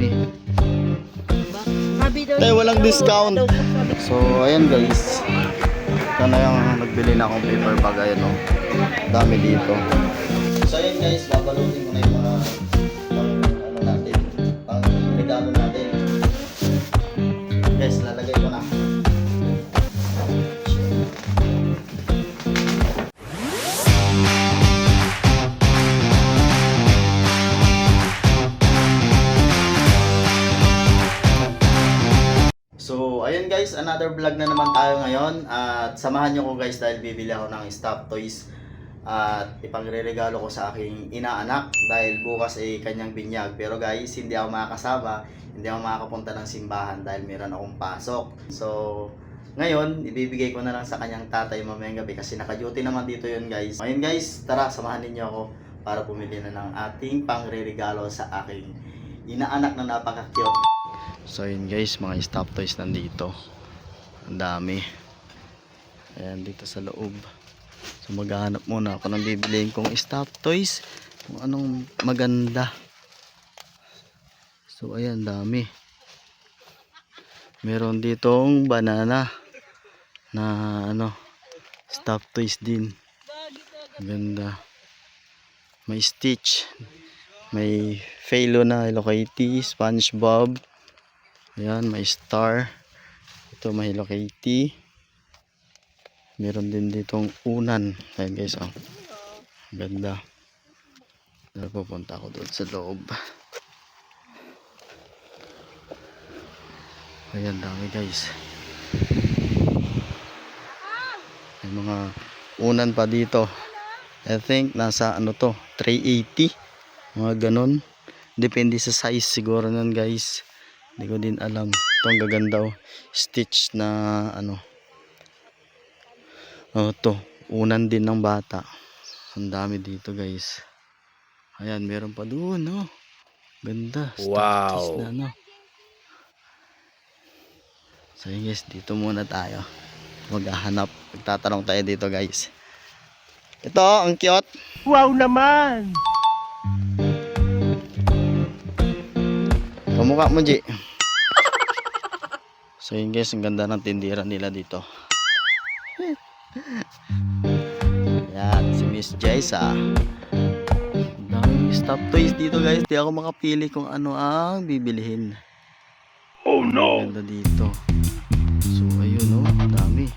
dami. Tayo walang discount. So ayan guys, ito na yung nagbili na akong paper bag. Ayan o, dami dito. So ayan guys, babalutin ko na yung mga ano natin, pang regalo natin. Guys, lalagay ko na. So, ayun guys, another vlog na naman tayo ngayon. At samahan nyo ko guys dahil bibili ako ng stuffed toys. At ipangre-regalo ko sa aking inaanak dahil bukas ay kanyang binyag. Pero guys, hindi ako makakasama, hindi ako makakapunta ng simbahan dahil meron akong pasok. So, ngayon, ibibigay ko na lang sa kanyang tatay mamayang gabi kasi naka-duty naman dito yun guys. Ayun guys, tara, samahan ninyo ako para bumili na ng ating pangre-regalo sa aking inaanak na napaka-cute. So yun guys, mga stuffed toys nandito. Ang dami. Ayan dito sa loob. So maghahanap muna ako ng bibiliin kong stuffed toys, kung anong maganda. So ayan, dami. Meron ditong banana na ano, stuffed toys din. Ganda. May Stitch, may Philo na Hello Kitty, SpongeBob. Ayan, may star. Ito may Hello Kitty. Meron din ditong unan. Ayan guys, oh. Ganda. Pupunta ako doon sa loob. Ayan, dami guys. May mga unan pa dito. I think nasa ano to, 380. Mga ganon. Depende sa size siguro nun guys. Hindi ko din alam. Ito ang gaganda oh. Stitch na ano. Oh, to. Unan din ng bata. Ang dami dito guys. Ayan, meron pa doon oh. Ganda. Wow. Na, no? So yun guys, dito muna tayo. Maghahanap. Magtatanong tayo dito guys. Ito, ang cute. Wow naman. Kamukha mo, G. So yun guys, ang ganda ng tindira nila dito. Yan, si Miss Jaisa. Ang daming stuffed toys dito guys. Di ako makapili kung ano ang bibilihin. Oh no. Ang ganda dito. So ayun oh, dami.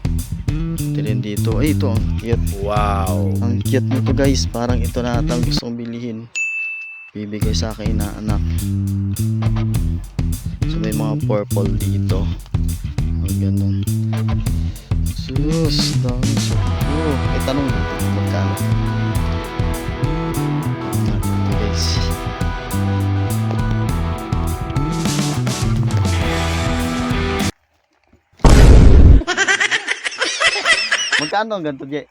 Ito rin dito. Ay, ito ang cute. Wow. Ang cute nito guys. Parang ito na ata ang gusto kong bilihin. Bibigay sa akin na anak. So may mga purple dito. Ang ganun. Sus, dami. Oh, tanong dito magkano. Ito guys. Magkano ang ganito, Jay?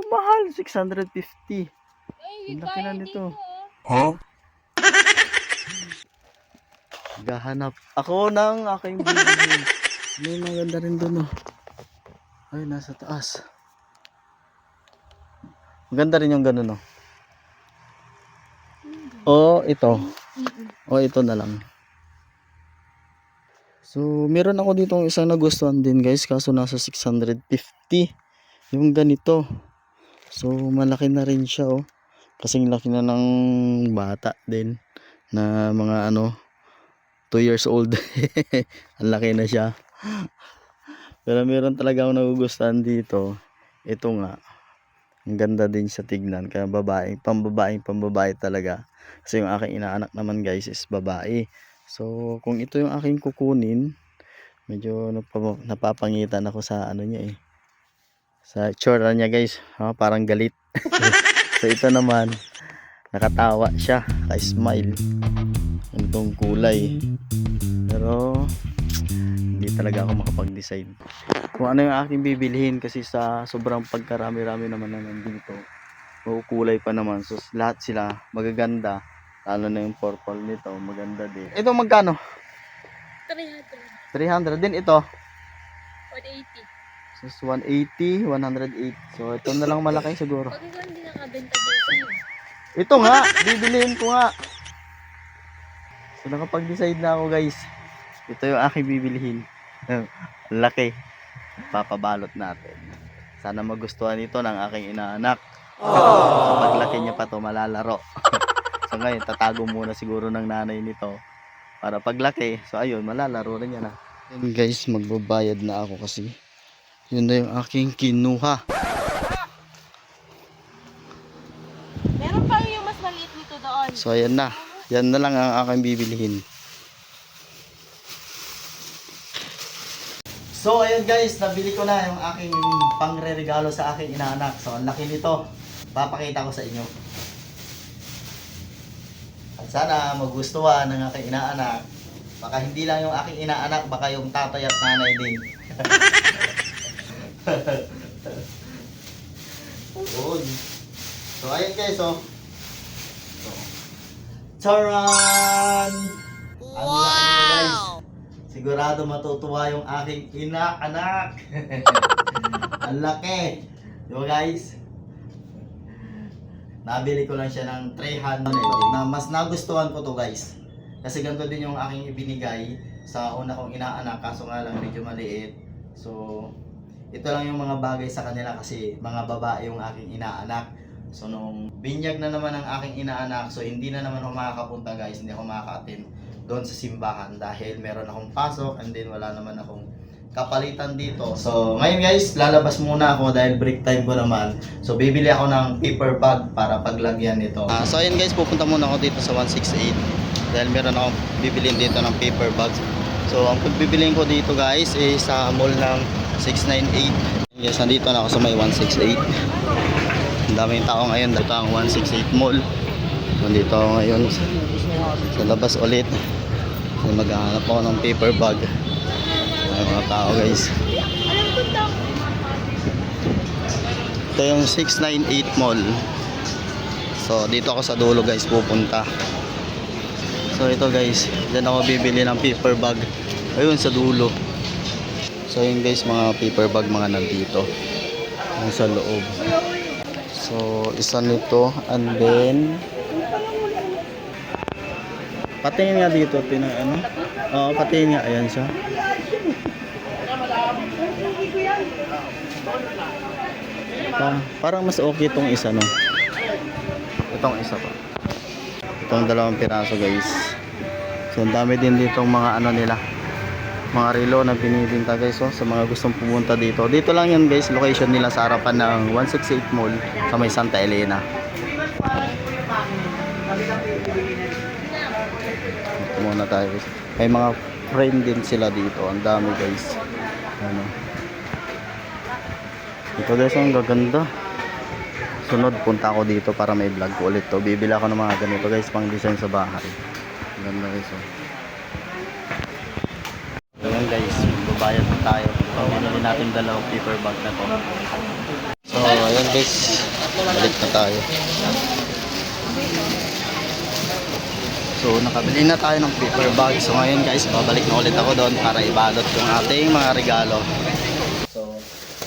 Mahal, 650. Ang laki na nito. Huh? Gahanap ako ng aking bibilihin. May maganda rin doon oh. Ay, nasa taas. Maganda rin yung ganun oh. Oh, ito. Oh, ito na lang. So, meron ako dito isang nagustuhan din guys, kaso nasa 650 yung ganito. So, malaki na rin siya oh. Kasing laki na ng bata din na mga ano 2 years old. Ang laki na siya. Pero meron talaga akong nagugustuhan dito. Ito nga. Ang ganda din siya tignan. Kaya pambabae talaga. Kasi yung aking inaanak naman guys is babae. So kung ito yung aking kukunin, medyo napapangitan ako sa ano niya eh. Sa tsura niya guys. Parang galit. So ito naman. Nakatawa siya. Ka-smile. Itong kulay. Pero hindi talaga ako makapag-decide kung ano yung aking bibilihin kasi sa sobrang pagkarami-rami naman na nandito. Kulay pa naman. So lahat sila magaganda. Lalo na yung purple nito. Maganda din. Ito magkano? 300. 300 din ito. 180. So 180, 108. So ito na lang malaki siguro. Pag ikaw hindi nakabenta dito. Ito nga, bibilihin ko nga. So nakapag-decide na ako guys. Ito yung aking bibilihin. Ang laki. Papabalot natin. Sana magustuhan ito ng aking inaanak. So paglaki niya pa to malalaro. So ngayon tatago muna siguro ng nanay nito para paglaki. So ayun, malalaro rin niya na. And guys, magbabayad na ako kasi yun na yung aking kinuha. Meron pa yung mas maliit nito doon. So ayan na. Yan na lang ang aking bibilihin. So ayun guys, nabili ko na yung aking pangre-regalo sa aking inaanak. So ang laki nito. Papakita ko sa inyo. At sana magustuhan ng aking inaanak. Baka hindi lang yung aking inaanak, baka yung tatay at nanay din. Yun. So ayun guys, oh. So, charan! Ang laki nito guys. Sigurado matutuwa yung aking inaanak. Ang laki. Di ba guys? Nabili ko lang siya ng 300 na mas nagustuhan ko to guys. Kasi ganito din yung aking ibinigay sa una kong inaanak, kaso nga lang medyo maliit. So, ito lang yung mga bagay sa kanila kasi mga babae yung aking inaanak. So, nung binyag na naman ang aking inaanak, so hindi na naman ako makakapunta guys, hindi ako makaka-attend doon sa simbahan dahil meron akong pasok and then wala naman akong kapalitan dito. So, ngayon guys, lalabas muna ako dahil break time ko naman. So, bibili ako ng paper bag para paglagyan nito. So, ayun guys, pupunta muna ako dito sa 168 dahil meron akong bibilin dito ng paper bag. So, ang pagbibilin ko dito guys is sa mall ng 698. Yes, nandito na ako sa may 168. Ang daming tao ngayon. Dito ang 168 mall. Nandito ako ngayon sa labas ulit. So, maghahanap ako ng paper bag. May mga tao guys. Ito yung 698 mall. So dito ako sa dulo guys pupunta. So ito guys, dyan ako bibili ng paper bag. Ayun sa dulo. So yun guys, mga paper bag mga nandito. Yung sa loob. So isa nito and then patingin nga dito, ano? Oo, patingin nga, ayan siya. Parang mas okay itong isa, no? Itong isa pa. Itong dalawang piraso, guys. So, ang dami din dito mga ano nila. Mga relo na binibinta, guys, oh, sa mga gustong pumunta dito. Dito lang yan, guys, location nila sa harapan ng 168 Mall sa may Santa Elena. Ito muna tayo, guys. May mga friend din sila dito. Ang dami, guys. Ano. Ito guys, ang gaganda. Sunod, punta ako dito para may vlog ko ulit to. Bibili ako ng mga ganito guys, pang design sa bahay. Ganda guys, oh. Ayan guys, babayad na tayo. Pamili natin dalawang paper bag na to. So, ayan guys, balik na tayo. So, nakabili na tayo ng paper bag. So, ngayon guys, babalik na ulit ako doon para ibalot yung ating mga regalo.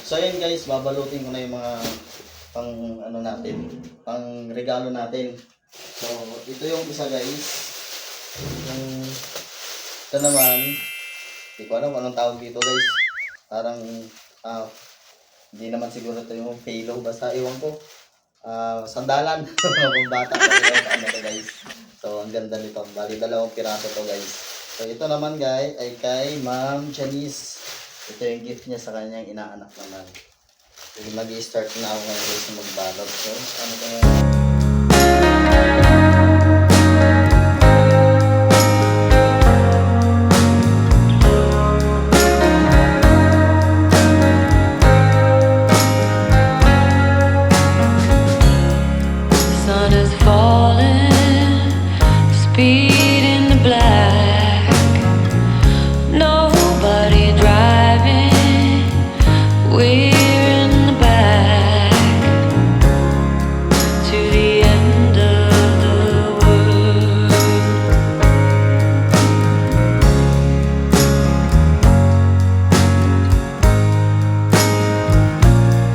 So ayun guys, babalutin ko na yung mga pang ano natin, pang regalo natin. So ito yung isa guys. Yung ito naman, hindi ko alam kung anong tawag dito guys. Parang hindi naman siguro ito yung payload, basta iwan ko. Sandalan, mga pambata. Ano to guys. So ang ganda nito, bali dalawang piraso to guys. So ito naman guys ay kay Ma'am Janice. Ito yung gift niya sa kanyang inaanak naman. So, mag-i-start na ako ngayon guys magbalot. So, ano ko ngayon? Sun is falling, speed in the black. Nobody driving, we're in the back to the end of the world.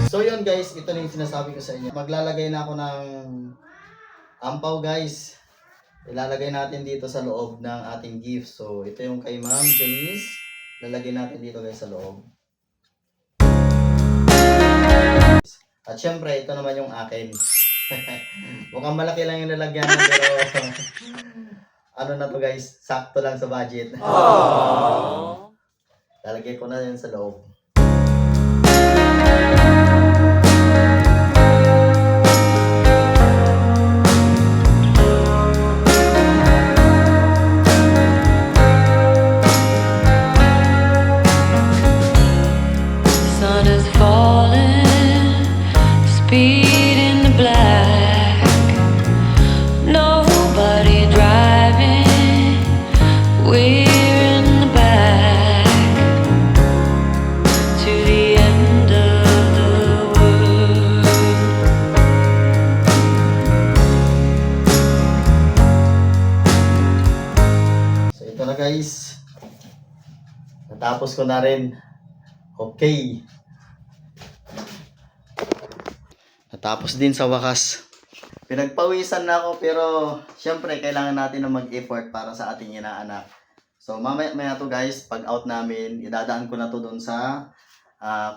So yun guys, ito na yung sinasabi ko sa inyo. Maglalagay na ako ng ampaw guys. ilalagay natin dito sa loob ng ating gift. So, ito yung kay Ma'am Janice. Lalagay natin dito guys sa loob. At syempre, ito naman yung akin. Mukhang malaki lang yung lalagyan pero ano na to guys, sakto lang sa budget. Lalagay ko na yun sa loob. Sun is falling, speed in the black. Nobody driving, we're in the back to the end of the world. So ito na guys. Natapos ko na rin. Okay. Natapos din sa wakas. Pinagpawisan na ako pero syempre kailangan natin na mag-effort para sa ating inaanak. So mamaya to guys, pag out namin, idadaan ko na to doon sa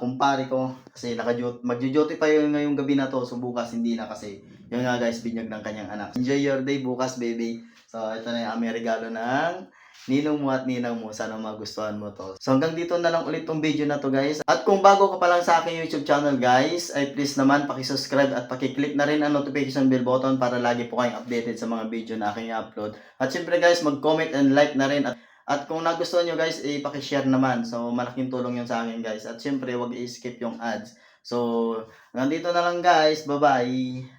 kumpare ko. Kasi magjo-duty pa yun ngayong gabi na to. So bukas hindi na kasi yun nga guys, binyag ng kanyang anak. Enjoy your day bukas baby. So ito na yung aming regalo ng ninong mo at ninang mo. Sana magustuhan mo to. So hanggang dito na lang ulit tong video na to guys. At kung bago ka pa lang sa aking YouTube channel guys, ay please naman pakisubscribe at pakiclick na rin ang notification bell button para lagi po kayong updated sa mga video na aking upload. At syempre guys, mag-comment and like na rin. At kung nagustuhan nyo guys, pakishare naman. So malaking tulong yun sa akin guys. At syempre, wag i-skip yung ads. So, hanggang dito na lang guys. Bye-bye!